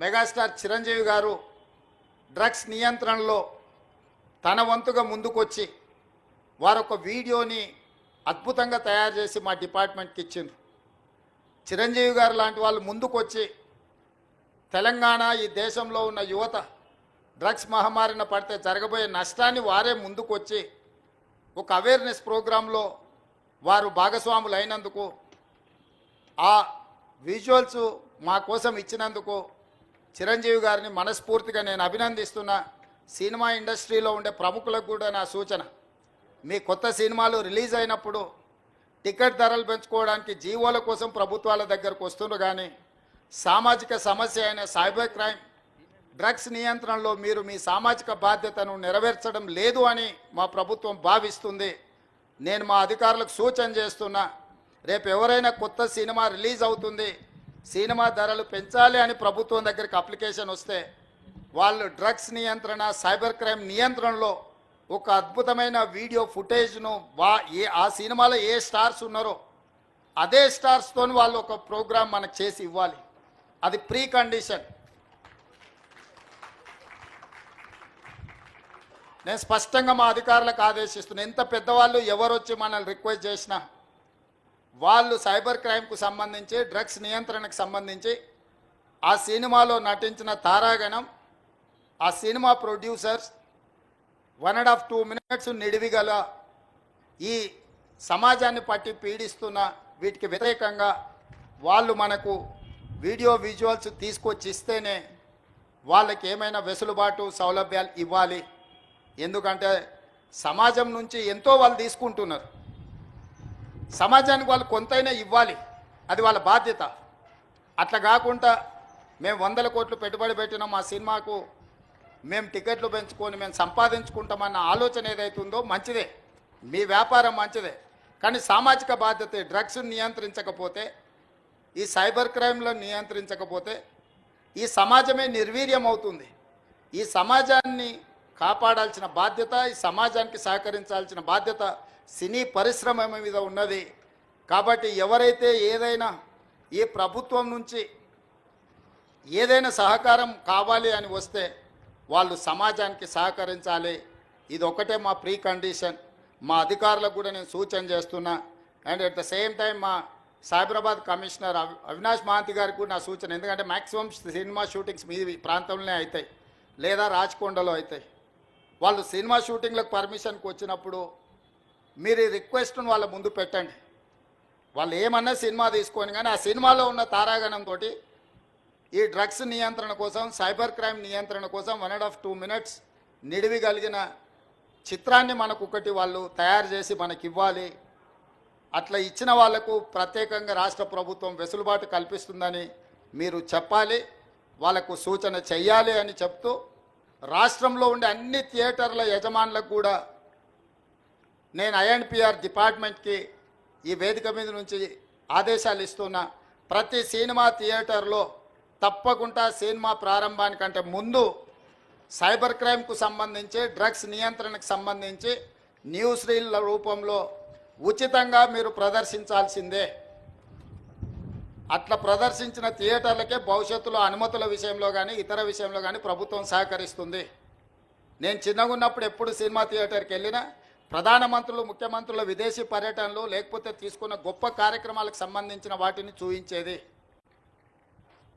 Megastar Chiranjeevi గారు drugs నియంత్రణలో తన వంతుగా ముందుకొచ్చి వారొక వీడియోని అద్భుతంగా తయారు చేసి మా డిపార్ట్మెంట్కి ఇచ్చిండ్రు. చిరంజీవి గారు లాంటి వాళ్ళు ముందుకొచ్చి తెలంగాణ ఈ దేశంలో ఉన్న యువత డ్రగ్స్ మహమ్మారిన పడితే జరగబోయే నష్టాన్ని వారే ముందుకొచ్చి ఒక అవేర్నెస్ ప్రోగ్రాంలో వారు భాగస్వాములు అయినందుకు, ఆ విజువల్స్ మా కోసం ఇచ్చినందుకు చిరంజీవి గారిని మనస్ఫూర్తిగా నేను అభినందిస్తున్నా. సినిమా ఇండస్ట్రీలో ఉండే ప్రముఖులకు కూడా నా సూచన, మీ కొత్త సినిమాలు రిలీజ్ అయినప్పుడు టికెట్ ధరలు పెంచుకోవడానికి జీవోల కోసం ప్రభుత్వాల దగ్గరకు వస్తున్నారు, కానీ సామాజిక సమస్య అయిన సైబర్ క్రైమ్ డ్రగ్స్ నియంత్రణలో మీరు మీ సామాజిక బాధ్యతను నెరవేర్చడం లేదు అని మా ప్రభుత్వం భావిస్తుంది. నేను మా అధికారులకు సూచన చేస్తున్నా, రేపు ఎవరైనా కొత్త సినిమా రిలీజ్ అవుతుంది, సినిమా ధరలు పెంచాలి అని ప్రభుత్వం దగ్గరికి అప్లికేషన్ వస్తే వాళ్ళు డ్రగ్స్ నియంత్రణ సైబర్ క్రైమ్ నియంత్రణలో ఒక అద్భుతమైన వీడియో ఫుటేజ్ను ఆ సినిమాలో ఏ స్టార్స్ ఉన్నారో అదే స్టార్స్తో వాళ్ళు ఒక ప్రోగ్రాం మనకు చేసి ఇవ్వాలి. అది ప్రీ కండిషన్. నేను స్పష్టంగా మా అధికారులకు ఆదేశిస్తున్నాను, ఎంత పెద్దవాళ్ళు ఎవరు వచ్చి మనల్ని రిక్వెస్ట్ చేసినా వాళ్ళు సైబర్ క్రైమ్కు సంబంధించి డ్రగ్స్ నియంత్రణకు సంబంధించి ఆ సినిమాలో నటించిన తారాగణం, ఆ సినిమా ప్రొడ్యూసర్స్ 1.5-2 minutes నిడివిగల ఈ సమాజాన్ని పట్టి పీడిస్తున్న వీటికి వ్యతిరేకంగా వాళ్ళు మనకు వీడియో విజువల్స్ తీసుకొచ్చి ఇస్తేనే వాళ్ళకి ఏమైనా వెసులుబాటు సౌలభ్యాలు ఇవ్వాలి. ఎందుకంటే సమాజం నుంచి ఎంతో వాళ్ళు తీసుకుంటున్నారు, సమాజానికి వాళ్ళు కొంతైనా ఇవ్వాలి, అది వాళ్ళ బాధ్యత. అట్లా కాకుండా మేము 100 కోట్లు పెట్టుబడి పెట్టినాం మా సినిమాకు, మేము టికెట్లు పెంచుకొని మేము సంపాదించుకుంటామన్న ఆలోచన ఏదైతుందో మంచిదే, మీ వ్యాపారం మంచిదే, కానీ సామాజిక బాధ్యత డ్రగ్స్ నియంత్రించకపోతే, ఈ సైబర్ క్రైమ్లో నియంత్రించకపోతే ఈ సమాజమే నిర్వీర్యం అవుతుంది. ఈ సమాజాన్ని కాపాడాల్సిన బాధ్యత, ఈ సమాజానికి సహకరించాల్సిన బాధ్యత సినీ పరిశ్రమ మీద ఉన్నది. కాబట్టి ఎవరైతే ఏదైనా ఈ ప్రభుత్వం నుంచి ఏదైనా సహకారం కావాలి అని వస్తే వాళ్ళు సమాజానికి సహకరించాలి. ఇది ఒకటే మా ప్రీ కండిషన్. మా అధికారులకు కూడా నేను సూచన చేస్తున్నా. And at the same time మా సైబరాబాద్ కమిషనర్ అవినాష్ మహాంతి గారికి కూడా నా సూచన, ఎందుకంటే మ్యాక్సిమం సినిమా షూటింగ్స్ మీ ప్రాంతంలోనే అవుతాయి లేదా రాచకొండలో అవుతాయి. వాళ్ళు సినిమా షూటింగ్లకు పర్మిషన్కి వచ్చినప్పుడు మీరు ఈ రిక్వెస్ట్ను వాళ్ళ ముందు పెట్టండి. వాళ్ళు ఏమన్నా సినిమా తీసుకొని, కానీ ఆ సినిమాలో ఉన్న తారాగణంతో ఈ డ్రగ్స్ నియంత్రణ కోసం, సైబర్ క్రైమ్ నియంత్రణ కోసం 1.5-2 minutes నిడివి కలిగిన చిత్రాన్ని మనకు ఒకటి వాళ్ళు తయారు చేసి మనకి ఇవ్వాలి. అట్లా ఇచ్చిన వాళ్లకు ప్రత్యేకంగా రాష్ట్ర ప్రభుత్వం వెసులుబాటు కల్పిస్తుందని మీరు చెప్పాలి, వాళ్ళకు సూచన చెయ్యాలి అని చెప్తూ, రాష్ట్రంలో ఉండే అన్ని థియేటర్ల యజమానులకు కూడా నేను ఐఎన్పిఆర్ డిపార్ట్మెంట్కి ఈ వేదిక మీద నుంచి ఆదేశాలు ఇస్తున్నా. ప్రతి సినిమా థియేటర్లో తప్పకుండా సినిమా ప్రారంభానికంటే ముందు సైబర్ క్రైమ్కు సంబంధించి, డ్రగ్స్ నియంత్రణకు సంబంధించి న్యూస్ రీల్ల రూపంలో ఉచితంగా మీరు ప్రదర్శించాల్సిందే. అట్లా ప్రదర్శించిన థియేటర్లకే భవిష్యత్తులో అనుమతుల విషయంలో కానీ ఇతర విషయంలో కానీ ప్రభుత్వం సహకరిస్తుంది. నేను చిన్నగా ఉన్నప్పుడు ఎప్పుడు సినిమా థియేటర్కి వెళ్ళినా ప్రధానమంత్రులు, ముఖ్యమంత్రుల విదేశీ పర్యటనలు లేకపోతే తీసుకున్న గొప్ప కార్యక్రమాలకు సంబంధించిన వాటిని చూపించేది.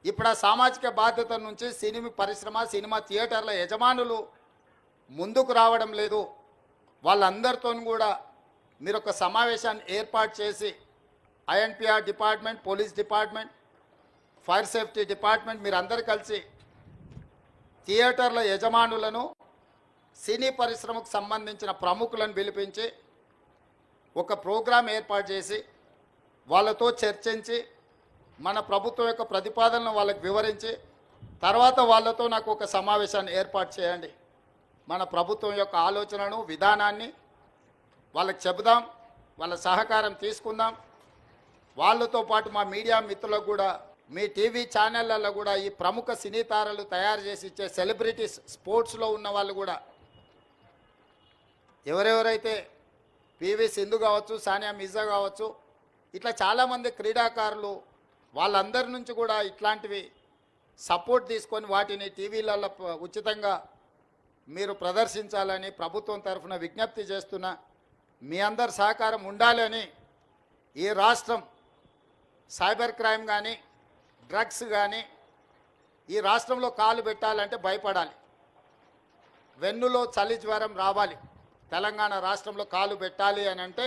ఇప్పుడు ఆ సామాజిక బాధ్యత నుంచి సినిమా పరిశ్రమ, సినిమా థియేటర్ల యజమానులు ముందుకు రావడం లేదు. వాళ్ళందరితో కూడా మీరు ఒక సమావేశాన్ని ఏర్పాటు చేసి INPR department, police department, fire safety department మీరు అందరు కలిసి థియేటర్ల యజమానులను, సినీ పరిశ్రమకు సంబంధించిన ప్రముఖులను పిలిపించి ఒక ప్రోగ్రాం ఏర్పాటు చేసి వాళ్ళతో చర్చించి మన ప్రభుత్వం యొక్క ప్రతిపాదనను వాళ్ళకి వివరించి తర్వాత వాళ్ళతో నాకు ఒక సమావేశాన్ని ఏర్పాటు చేయండి. మన ప్రభుత్వం యొక్క ఆలోచనను, విధానాన్ని వాళ్ళకి చెబుదాం, వాళ్ళ సహకారం తీసుకుందాం. వాళ్ళతో పాటు మా మీడియా మిత్రులకు కూడా, మీ టీవీ ఛానళ్ళల్లో కూడా ఈ ప్రముఖ సినీ తారలు తయారు చేసి ఇచ్చే సెలబ్రిటీస్, స్పోర్ట్స్లో ఉన్న వాళ్ళు కూడా ఎవరెవరైతే పివి సింధు కావచ్చు, సానియా మిర్జా కావచ్చు, ఇట్లా చాలామంది క్రీడాకారులు వాళ్ళందరి నుంచి కూడా ఇట్లాంటివి సపోర్ట్ తీసుకొని వాటిని టీవీలలో ఉచితంగా మీరు ప్రదర్శించాలని ప్రభుత్వం తరఫున విజ్ఞప్తి చేస్తున్నా. మీ అందరి సహకారం ఉండాలని ఈ రాష్ట్రం సైబర్ క్రైమ్ కానీ డ్రగ్స్ కానీ ఈ రాష్ట్రంలో కాలు పెట్టాలంటే భయపడాలి. వెన్నులో చలి జ్వరం రావాలి. తెలంగాణ రాష్ట్రంలో కాలు పెట్టాలి అని అంటే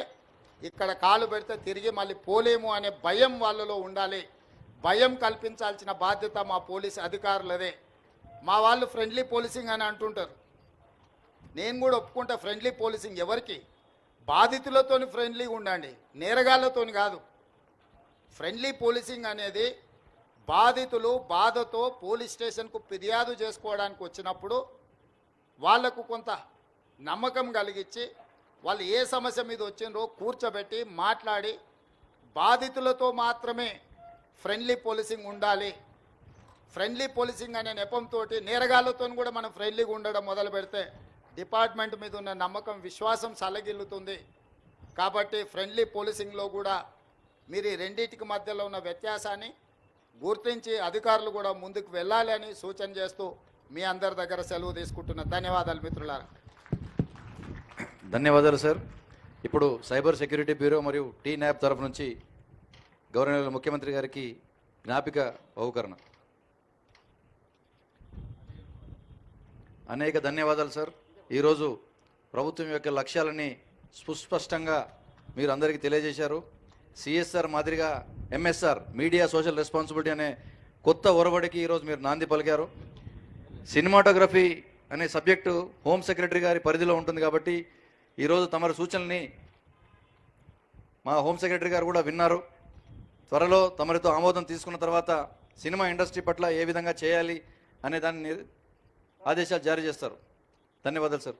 ఇక్కడ కాలు పెడితే తిరిగి మళ్ళీ పోలేము అనే భయం వాళ్ళలో ఉండాలి. భయం కల్పించాల్సిన బాధ్యత మా పోలీసు అధికారులదే. మా వాళ్ళు ఫ్రెండ్లీ పోలీసింగ్ అని అంటుంటారు. నేను కూడా ఒప్పుకుంటా ఫ్రెండ్లీ పోలీసింగ్. ఎవరికి? బాధితులతోని ఫ్రెండ్లీగా ఉండండి, నేరగాళ్లతోని కాదు. ఫ్రెండ్లీ పోలీసింగ్ అనేది బాధితులు బాధతో పోలీస్ స్టేషన్కు ఫిర్యాదు చేసుకోవడానికి వచ్చినప్పుడు వాళ్లకు కొంత నమ్మకం కలిగించి వాళ్ళు ఏ సమస్య మీద వచ్చిందో కూర్చోబెట్టి మాట్లాడి బాధితులతో మాత్రమే ఫ్రెండ్లీ పోలీసింగ్ ఉండాలి. ఫ్రెండ్లీ పోలీసింగ్ అనే నెపంతో నేరగాళ్లతో కూడా మనం ఫ్రెండ్లీగా ఉండడం మొదలు పెడితే డిపార్ట్మెంట్ మీద ఉన్న నమ్మకం విశ్వాసం సలగిల్లుతుంది. కాబట్టి ఫ్రెండ్లీ పోలీసింగ్లో కూడా మీరు ఈ రెండింటికి మధ్యలో ఉన్న వ్యత్యాసాన్ని గుర్తించి అధికారులు కూడా ముందుకు వెళ్ళాలి అని సూచన చేస్తూ మీ అందరి దగ్గర సెలవు తీసుకుంటున్నా. ధన్యవాదాలు మిత్రులారా. ధన్యవాదాలు సార్. ఇప్పుడు సైబర్ సెక్యూరిటీ బ్యూరో మరియు టీ న్యాప్ తరఫు నుంచి గౌరవనీయులు ముఖ్యమంత్రి గారికి జ్ఞాపిక బహుకరణ. అనేక ధన్యవాదాలు సార్. ఈరోజు ప్రభుత్వం యొక్క లక్ష్యాలని సుస్పష్టంగా మీరు అందరికీ తెలియజేశారు. సిఎస్ఆర్ మాదిరిగా ఎంఎస్ఆర్ మీడియా సోషల్ రెస్పాన్సిబిలిటీ అనే కొత్త ఒరవడికి ఈరోజు మీరు నాంది పలికారు. సినిమాటోగ్రఫీ అనే సబ్జెక్టు హోమ్ సెక్రటరీ గారి పరిధిలో ఉంటుంది కాబట్టి ఈరోజు తమరి సూచనల్ని మా హోమ్ సెక్రటరీ గారు కూడా విన్నారు. త్వరలో తమరితో ఆమోదం తీసుకున్న తర్వాత సినిమా ఇండస్ట్రీ పట్ల ఏ విధంగా చేయాలి అనే దాన్ని ఆదేశాలు జారీ చేస్తారు. ధన్యవాదాలు సార్.